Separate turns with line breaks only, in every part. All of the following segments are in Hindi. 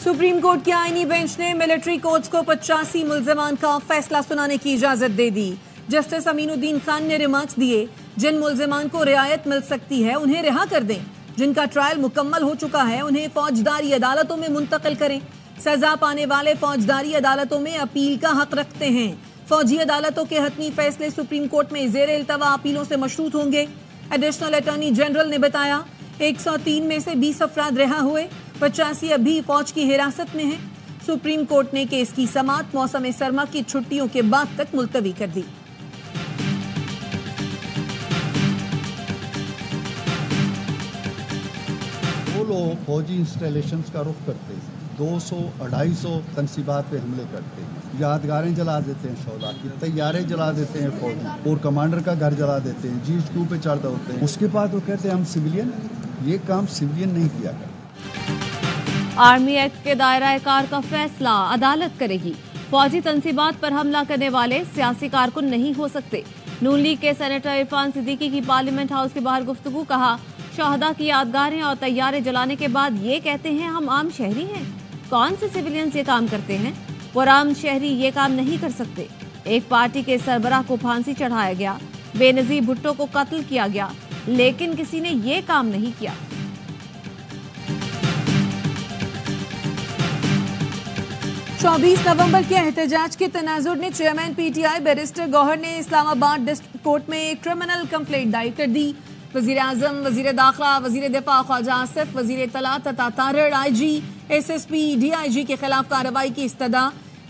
सुप्रीम कोर्ट के आईनी बेंच ने मिलिट्री कोर्ट्स को 85 मुल्जिमान का फैसला सुनाने की इजाजत दे दी। जस्टिस अमीनुद्दीन खान ने रिमार्क्स दिए, जिन मुल्जिमान को रियायत मिल सकती है उन्हें रिहा कर दें, जिनका ट्रायल मुकम्मल हो चुका है उन्हें फौजदारी अदालतों में मुंतकिल करें। सजा पाने वाले फौजदारी अदालतों में अपील का हक रखते हैं। फौजी अदालतों के हतमी फैसले सुप्रीम कोर्ट में जेर इल्तवा अपीलों से मशरूत होंगे। एडिशनल अटॉर्नी जनरल ने बताया 103 में से 20 अफराद रिहा हुए, 85 अभी फौज की हिरासत में हैं। सुप्रीम कोर्ट ने केस की समाअत मौसम सरमा की छुट्टियों के बाद तक मुलतवी कर दी।
वो लोग फौजी इंस्टॉलेशंस का रुख करते हैं, 200-250 तनसीबात पे हमले करते हैं, यादगारें जला देते हैं, शौदा की तैयारे जला देते हैं, फौजी और कमांडर का घर जला देते हैं, GHQ पे चढ़ होते हैं। उसके बाद वो कहते हैं हम सिविलियन, ये काम सिविलियन नहीं किया गया।
आर्मी एक्ट के दायरा कार का फैसला अदालत करेगी। फौजी तनसीबात पर हमला करने वाले सियासी कारकुन नहीं हो सकते। नून लीग के सेनेटर इरफान सिद्दीकी की पार्लियामेंट हाउस के बाहर गुफ्तगू। कहा, शहदा की यादगारें और तैयारे जलाने के बाद ये कहते हैं हम आम शहरी हैं। कौन से सिविलियंस ये काम करते हैं? वो आम शहरी ये काम नहीं कर सकते। एक पार्टी के सरबराह को फांसी चढ़ाया गया, बेनजीर भुट्टो को कत्ल किया गया, लेकिन किसी ने ये काम नहीं किया।
चौबीस नवंबर के एहतजाज के तनाजुर ने चेयरमैन PTI बैरिस्टर गौहर ने इस्लामाबाद डिस्ट्रिक्ट कोर्ट में एक क्रिमिनल कंप्लेंट दायर कर दी। वजीर आजम, वजीर दाखिला, वजीर दिफा ख्वाजा आसिफ, वजीर इत्तलात अता तारड़, IG, SSP, DIG के खिलाफ कार्रवाई की इस्तदा।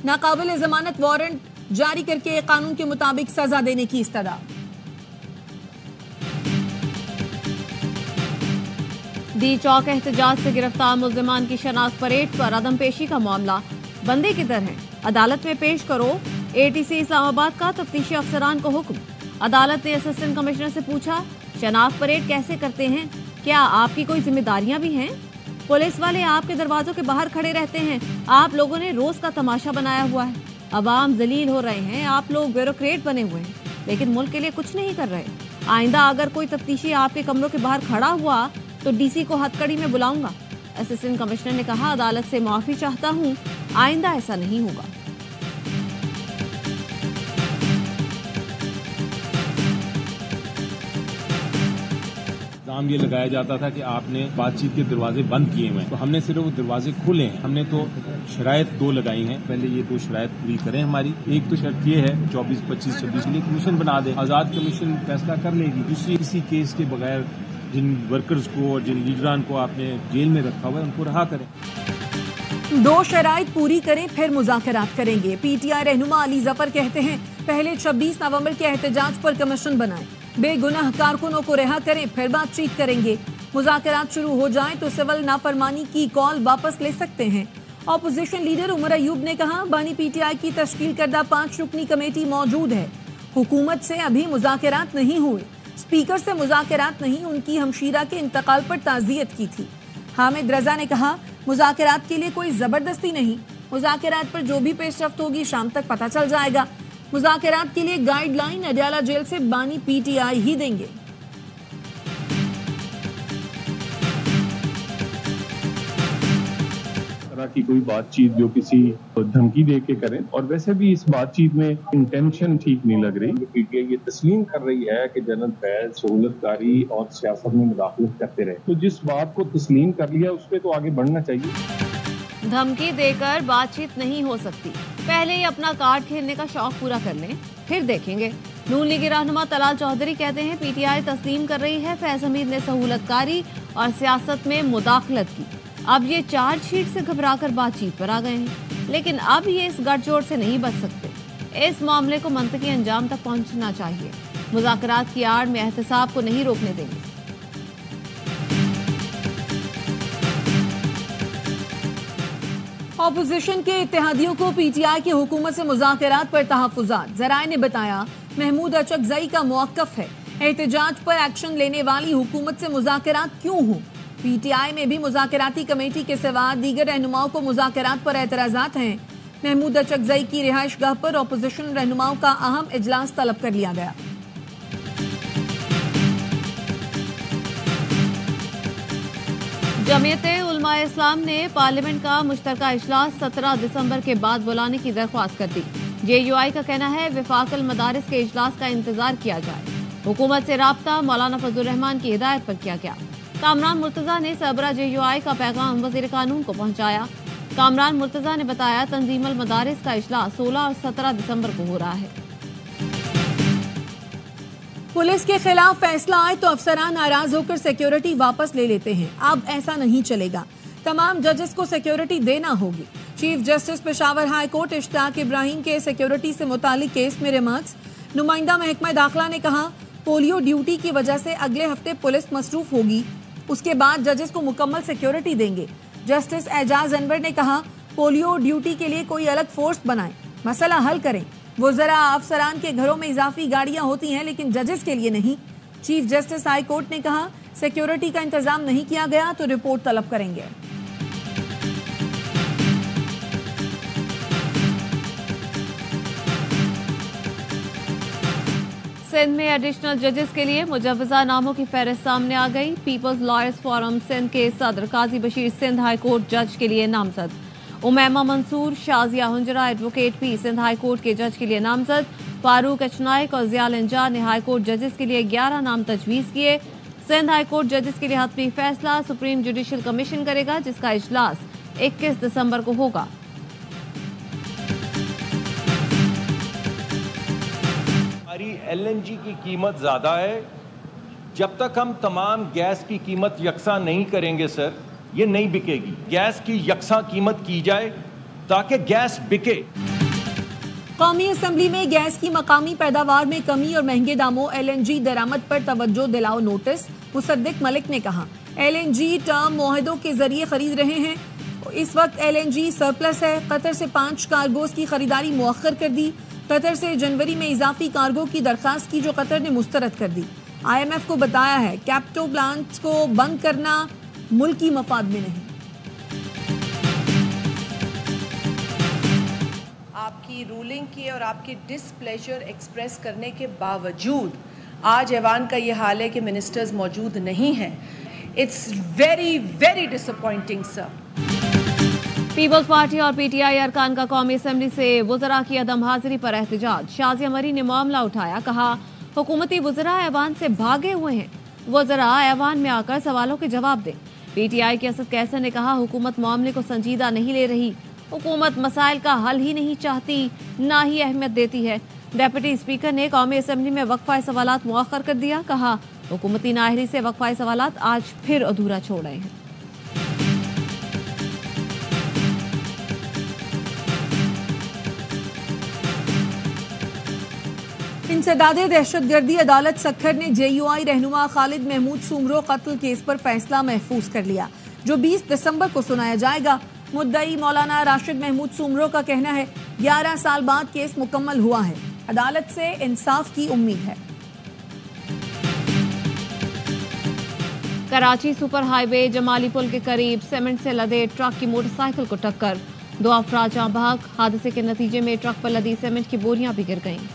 नाकाबिल जमानत वारंट जारी करके कानून के मुताबिक सजा देने की इस्तदा।
दी चौक एहतजाज से गिरफ्तार मुल्जिमान की शनाख्त परेड पर अदम पेशी का मामला। बंदे किधर हैं? अदालत में पेश करो। ATC इस्लामाबाद का तफ्तीशी अफसरान को हुक्म। अदालत ने असिस्टेंट कमिश्नर से पूछा, शनाख्त परेड कैसे करते हैं? क्या आपकी कोई जिम्मेदारियां भी हैं? पुलिस वाले आपके दरवाजों के बाहर खड़े रहते हैं। आप लोगों ने रोज का तमाशा बनाया हुआ है। अवाम जलील हो रहे हैं। आप लोग ब्यूरोक्रेट बने हुए हैं, लेकिन मुल्क के लिए कुछ नहीं कर रहे। आइंदा अगर कोई तफ्तीशी आपके कमरों के बाहर खड़ा हुआ तो DC को हथकड़ी में बुलाऊंगा। असिस्टेंट कमिश्नर ने कहा, अदालत से माफी चाहता हूं, आइंदा ऐसा नहीं होगा।
ये लगाया जाता था कि आपने बातचीत के दरवाजे बंद किए हुए हैं, तो हमने सिर्फ वो दरवाजे खोले हैं। हमने तो शरायत 2 लगाई हैं। पहले ये 2 शरायत पूरी करें हमारी। एक तो शर्त ये है 24, 25, 26 के लिए कमीशन बना दें, आजाद कमीशन फैसला कर लेगी। दूसरी, किसी केस के बगैर जिन वर्कर्स को और जिन लीडरान को आपने जेल में रखा हुआ है उनको रहा करें।
2 शराइत पूरी करें फिर मुज़ाकरात करेंगे। PTI रहनुमा अली जफर कहते हैं, पहले 26 नवंबर के एहतजाज पर कमीशन बनाएं, बेगुनाह कारकुनों को रिहा करें, फिर बातचीत करेंगे। मुज़ाकरात शुरू हो जाएं तो सिविल नाफरमानी की कॉल वापस ले सकते हैं। ऑपोजिशन लीडर उमर अयूब ने कहा, बानी PTI की तश्कील करदा 5 रुकनी कमेटी मौजूद है। हुकूमत से अभी मुज़ाकरात नहीं हुए। स्पीकर से मुज़ाकरात नहीं, उनकी हमशीरा के इंतकाल पर ताज़ियत की थी। हामिद रजा ने कहा, मुज़ाकरात के लिए कोई जबरदस्ती नहीं। मुज़ाकरात पर जो भी पेशरफ्त होगी शाम तक पता चल जाएगा। मुज़ाकरात के लिए गाइडलाइन अडयाला जेल से बानी PTI ही देंगे।
की कोई बातचीत जो किसी धमकी दे के करें, और वैसे भी इस बातचीत में इंटेंशन ठीक नहीं लग रही। PTI ये तस्लीम कर रही है कि जनरल फैज सहूलतकारी और सियासत में मुदाखलत करते रहे, तो जिस बात को तस्लीम कर लिया उस पर तो आगे बढ़ना चाहिए।
धमकी देकर बातचीत नहीं हो सकती। पहले ही अपना कार्ड खेलने का शौक पूरा कर लें, फिर देखेंगे। नून लीग रहनुमा तलाल चौधरी कहते हैं, PTI तस्लीम कर रही है फैज हमीद ने सहूलतकारी और सियासत में मुदाखलत की। अब ये चार्जशीट से घबराकर बातचीत पर आ गए हैं, लेकिन अब ये इस गठजोड़ से नहीं बच सकते। इस मामले को मंतकी अंजाम तक पहुंचना चाहिए। मुज़ाकरात की आड़ में एहतसाब को नहीं रोकने देंगे।
ऑपोजिशन के इत्तेहादियों को PTI की हुकूमत से मुज़ाकरात पर तहफ़्फ़ुज़ात। ज़राए ने बताया, महमूद अचकज़ई का मौक़िफ़ है, एहतजाज पर एक्शन लेने वाली हुकूमत से मुज़ाकरात क्यों हों। PTI में भी मुज़ाकराती कमेटी के सिवा दीगर रहनुमाओं को मुज़ाकरात पर एतराज़ात हैं। महमूद अचकज़ई की रिहाइशगाह पर ऑपोजिशन रहनुमाओं का अहम इजलास तलब कर लिया गया।
जमीयत उलमा इस्लाम ने पार्लियामेंट का मुश्तरका इजलास 17 दिसंबर के बाद बुलाने की दरख्वास्त कर दी। JUI का कहना है वफाकल मदारिस के इजलास का इंतजार किया जाए। हुकूमत से राब्ता मौलाना फजलुर रहमान की हिदायत पर किया गया। कामरान मुर्तजा ने सरबरा JUI का पैगाम वजीर कानून को पहुंचाया। कामरान मुर्तजा ने बताया तंजीमुल मदारिस का इजलास 16 और 17 दिसंबर को हो रहा है।
पुलिस के खिलाफ फैसला आए तो अफसरान नाराज होकर सिक्योरिटी वापस ले लेते हैं। अब ऐसा नहीं चलेगा, तमाम जजेस को सिक्योरिटी देना होगी। Chief justice Peshawar high court Ishtiaq Ibrahim के सिक्योरिटी से मुतालिक केस में रिमार्क्स। नुमाइंदा महकमा दाखिला ने कहा पोलियो ड्यूटी की वजह से अगले हफ्ते पुलिस मसरूफ होगी, उसके बाद जजेस को मुकम्मल सिक्योरिटी देंगे। जस्टिस एजाज अनवर ने कहा पोलियो ड्यूटी के लिए कोई अलग फोर्स बनाएं, मसला हल करें। वज़रा अफसरान के घरों में इजाफी गाड़ियां होती हैं लेकिन जजेस के लिए नहीं। चीफ जस्टिस हाई कोर्ट ने कहा सिक्योरिटी का इंतजाम नहीं किया गया तो रिपोर्ट तलब करेंगे।
सिंध में एडिशनल जजेस के लिए मुजव्वजा नामों की फहरिस्त सामने आ गई। पीपल्स लॉयर्स फोरम सिंध के सदर काजी बशीर सिंध हाई कोर्ट जज के लिए नामजद। उमैमा मंसूर, शाजिया हुंजरा एडवोकेट भी सिंध हाई कोर्ट के जज के लिए नामजद। फारूक अचनाइक और जियाल इंजार ने हाई कोर्ट जजेस के लिए 11 नाम तजवीज़ किए। सिंध हाई कोर्ट जजेस के लिए हतमी फैसला सुप्रीम जुडिशल कमीशन करेगा, जिसका इजलास 21 दिसंबर को होगा।
हमारी LNG की कीमत ज़्यादा है। जब तक हम तमाम गैस की कीमत यकसा नहीं करेंगे सर, ये नहीं बिकेगी। गैस की यकसा कीमत की जाए ताकि गैस बिके।
कौमी असम्बली में गैस की मकामी पैदावार में कमी और महंगे दामों LNG दरामद पर तवज्जो दिलाओ नोटिस। मुसद्दिक मलिक ने कहा LNG टर्म मुआहदों के जरिए खरीद रहे हैं। इस वक्त LNG सरप्लस है। कतर से 5 कार्गोज की खरीदारी मुअख्खर कर दी। कतर से जनवरी में इजाफी कार्गो की दरखास्त की जो कतर ने मुस्तरद कर दी। IMF को बताया है कैप्टो प्लांट्स को बंद करना मुल्की मफाद में नहीं।
आपकी रूलिंग की और आपकी डिसप्लेजर एक्सप्रेस करने के बावजूद आज ऐवान का ये हाल है कि मिनिस्टर्स मौजूद नहीं हैं। It's very very disappointing sir.
Peoples Party और PTI अरकान का कौमी असम्बली से वज़रा की अदम हाजिरी पर एहतजाज। शाजिया मरी ने मामला उठाया, कहा हुकूमती वज़रा ऐवान से भागे हुए हैं, वज़रा ऐवान में आकर सवालों के जवाब दें। PTI के असद कैसर ने कहा हुकूमत मामले को संजीदा नहीं ले रही, हुकूमत मसाइल का हल ही नहीं चाहती, ना ही अहमियत देती है। डेप्यूटी स्पीकर ने कौमी असम्बली में वक्फा सवालात मुअख्खर कर दिया, कहा हुकूमती नाहरी से वक्फा सवालात आज फिर अधूरा छोड़ रहे हैं।
इंसदादे दहशतगर्दी अदालत सक्खर ने JUI रहनुमा खालिद महमूद सुमरो कत्ल केस पर फैसला महफूज कर लिया, जो 20 दिसंबर को सुनाया जाएगा। मुद्दई मौलाना राशिद महमूद सुमरो का कहना है 11 साल बाद केस मुकम्मल हुआ है, अदालत से इंसाफ की उम्मीद है।
कराची सुपर हाईवे जमाली पुल के करीब सीमेंट से लदे ट्रक की मोटरसाइकिल को टक्कर, 2 अफराद जाँ बहक। हादसे के नतीजे में ट्रक पर लदी सीमेंट की बोरियां भी गिर गईं।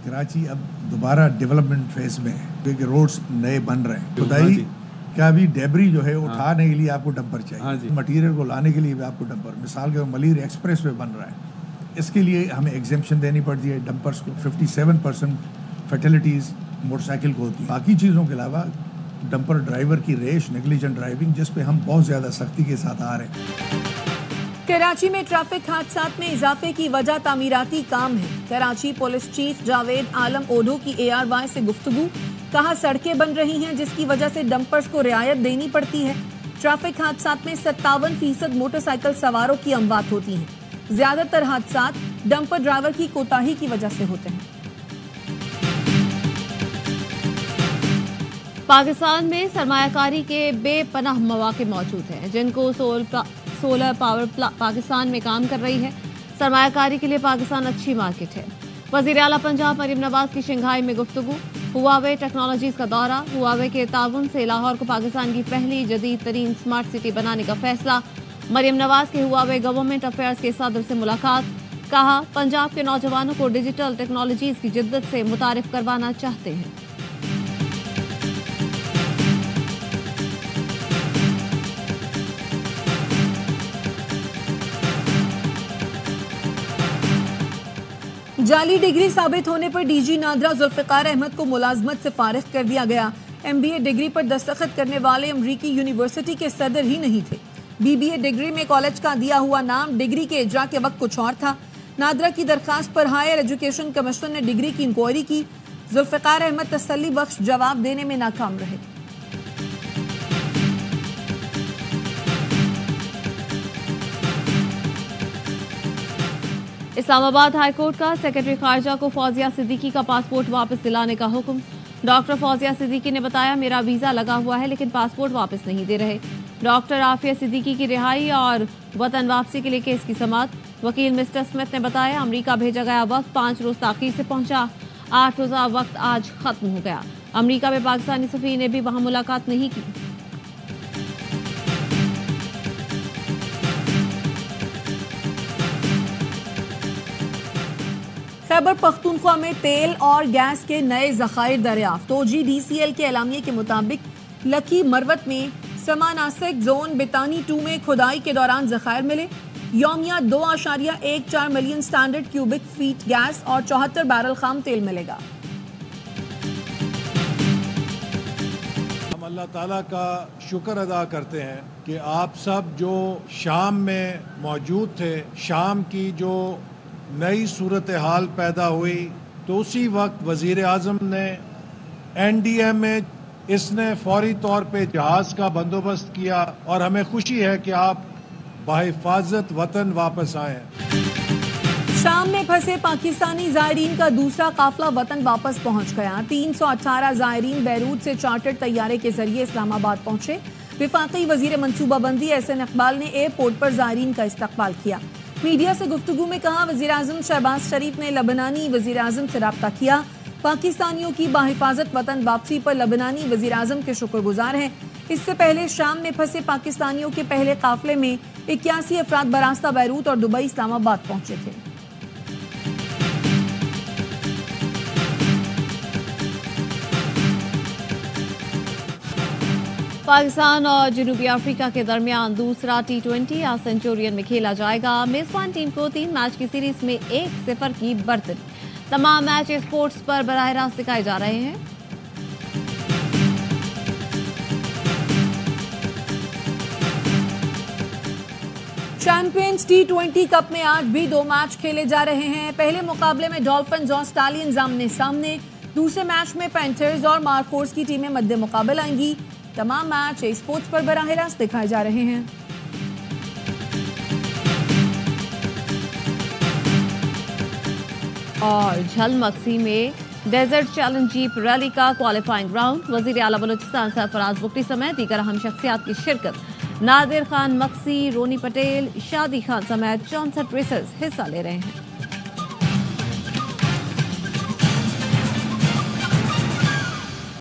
कराची अब दोबारा डेवलपमेंट फेज में है क्योंकि रोड्स नए बन रहे हैं। खुदाई क्या अभी डेबरी जो है उठाने के लिए आपको डंपर चाहिए, मटेरियल को लाने के लिए भी आपको डंपर। मिसाल के मलीर एक्सप्रेस वे बन रहा है, इसके लिए हमें एग्जेम्पशन देनी पड़ती है डंपर्स को। 57% फर्टिलिटीज़ मोटरसाइकिल को होती है। बाकी चीज़ों के अलावा डंपर ड्राइवर की रेश, नेग्लिजेंट ड्राइविंग, जिस पे हम बहुत ज़्यादा सख्ती के साथ आ रहे हैं।
कराची में ट्रैफिक हादसात में इजाफे की वजह तामीराती काम है। कराची पुलिस चीफ जावेद आलम ओढो की ARY से गुफ्तगू, कहा सड़कें बन रही हैं जिसकी वजह से डंपर्स को रियायत देनी पड़ती है। ट्रैफिक हादसात में 57% मोटरसाइकिल सवारों की अमवात होती हैं। ज्यादातर हादसात डंपर ड्राइवर की कोताही की वजह से होते हैं।
पाकिस्तान में सरमायाकारी के बेपनाह मौके मौजूद हैं, जिनको सोलर पावर पाकिस्तान में काम कर रही है। सरमायाकारी के लिए पाकिस्तान अच्छी मार्केट है। वज़ीर आला पंजाब मरियम नवाज की शंघाई में गुफ्तगू, हुआवे टेक्नोलॉजीज का दौरा, हुआवे के ताउन से लाहौर को पाकिस्तान की पहली जदीद तरीन स्मार्ट सिटी बनाने का फैसला। मरियम नवाज के हुआवे गवर्नमेंट अफेयर्स के सदर से मुलाकात, कहा पंजाब के नौजवानों को डिजिटल टेक्नोलॉजीज की जिद्दत से मुतारिफ करवाना चाहते हैं।
जाली डिग्री साबित होने पर डीजी नादरा जुल्फिकार अहमद को मुलाजमत से फारिग कर दिया गया। MBA डिग्री पर दस्तखत करने वाले अमरीकी यूनिवर्सिटी के सदर ही नहीं थे। BBA डिग्री में कॉलेज का दिया हुआ नाम डिग्री के इजरा के वक्त कुछ और था। नादरा की दरखास्त पर हायर एजुकेशन कमीशन ने डिग्री की इंक्वायरी की। जुल्फिकार अहमद तसल्ली बख्श जवाब देने में नाकाम रहे।
इस्लामाबाद हाईकोर्ट का सेक्रेटरी खारजा को फौजिया सिद्दीकी का पासपोर्ट वापस दिलाने का हुक्म। डॉक्टर फौजिया सिद्दीकी ने बताया, मेरा वीजा लगा हुआ है लेकिन पासपोर्ट वापस नहीं दे रहे। डॉक्टर आफिया सिद्दीकी की रिहाई और वतन वापसी के लिए केस की समाअत। वकील मिस्टर स्मिथ ने बताया, अमेरिका भेजा गया वक्त 5 रोज ताखीर से पहुंचा। 8 रोजा वक्त आज खत्म हो गया। अमेरिका में पाकिस्तानी सफीर ने भी वहां मुलाकात नहीं की।
खैबर पख्तूनख्वा में तेल और गैस के नए जखायर दरियाफ्त। OGDCL के एलामिये के मुताबिक लकी मरवत में समानासिक जोन बितानी 2 में खुदाई के दौरान जखायर मिले। यौमिया 2.14 million standard cubic feet gas और 74 बैरल खाम तेल मिलेगा।
हम अल्लाह ताला का शुक्र अदा करते हैं कि आप सब जो शाम में मौजूद थे, शाम की जो नई सूरत हाल पैदा हुई तो उसी वक्त वजीर आज़म ने NDA में इसने फौरी तौर पे जहाज का बंदोबस्त किया और हमें खुशी है कि आप बाहिफाजत वतन वापस आए।
शाम में फंसे पाकिस्तानी जायरीन का दूसरा काफिला वतन वापस पहुंच गया। 318 जायरीन बैरूत से चार्टर्ड तैयारे के जरिए इस्लामाबाद पहुंचे। विफाकी वजीर मनसूबाबंदी SN इकबाल ने एयरपोर्ट पर जायरीन का इस्तकबाल किया। मीडिया से गुफ्तगू में कहा, वजीर आजम शहबाज शरीफ ने लबनानी वजीर आजम से रब्ता किया। पाकिस्तानियों की बाहिफाजत वतन वापसी पर लबनानी वजीर आजम के शुक्रगुजार हैं। इससे पहले शाम में फंसे पाकिस्तानियों के पहले काफिले में 81 अफराद बरास्ता बैरूत और दुबई इस्लामाबाद पहुंचे थे।
पाकिस्तान और जनूबी अफ्रीका के दरमियान दूसरा T20 आज सेंचुरियन में खेला जाएगा। मेजबान टीम को 3 मैच की सीरीज में 1-0 की बढ़तरी। तमाम मैच स्पोर्ट्स पर बराह रास्त दिखाए जा रहे हैं।
चैंपियंस T20 कप में आज भी 2 मैच खेले जा रहे हैं। पहले मुकाबले में डॉल्फिन्स और स्टालियंस आमने सामने। दूसरे मैच में पैंथर्स और मार्कोर्स की टीमें मद्दे मुकाबला आएंगी। तमाम मैच स्पोर्ट्स पर बराह रास्त दिखाए जा रहे हैं।
और झलमक्सी में डेजर्ट चैलेंज जीप रैली का क्वालिफाइंग राउंड। वजीर आला बलूचिस्तान सरफराज बुगटी समेत दीगर अहम शख्सियात की शिरकत। नादिर खान मक्सी, रोनी पटेल, शादी खान समेत 64 रेसर्स हिस्सा ले रहे हैं।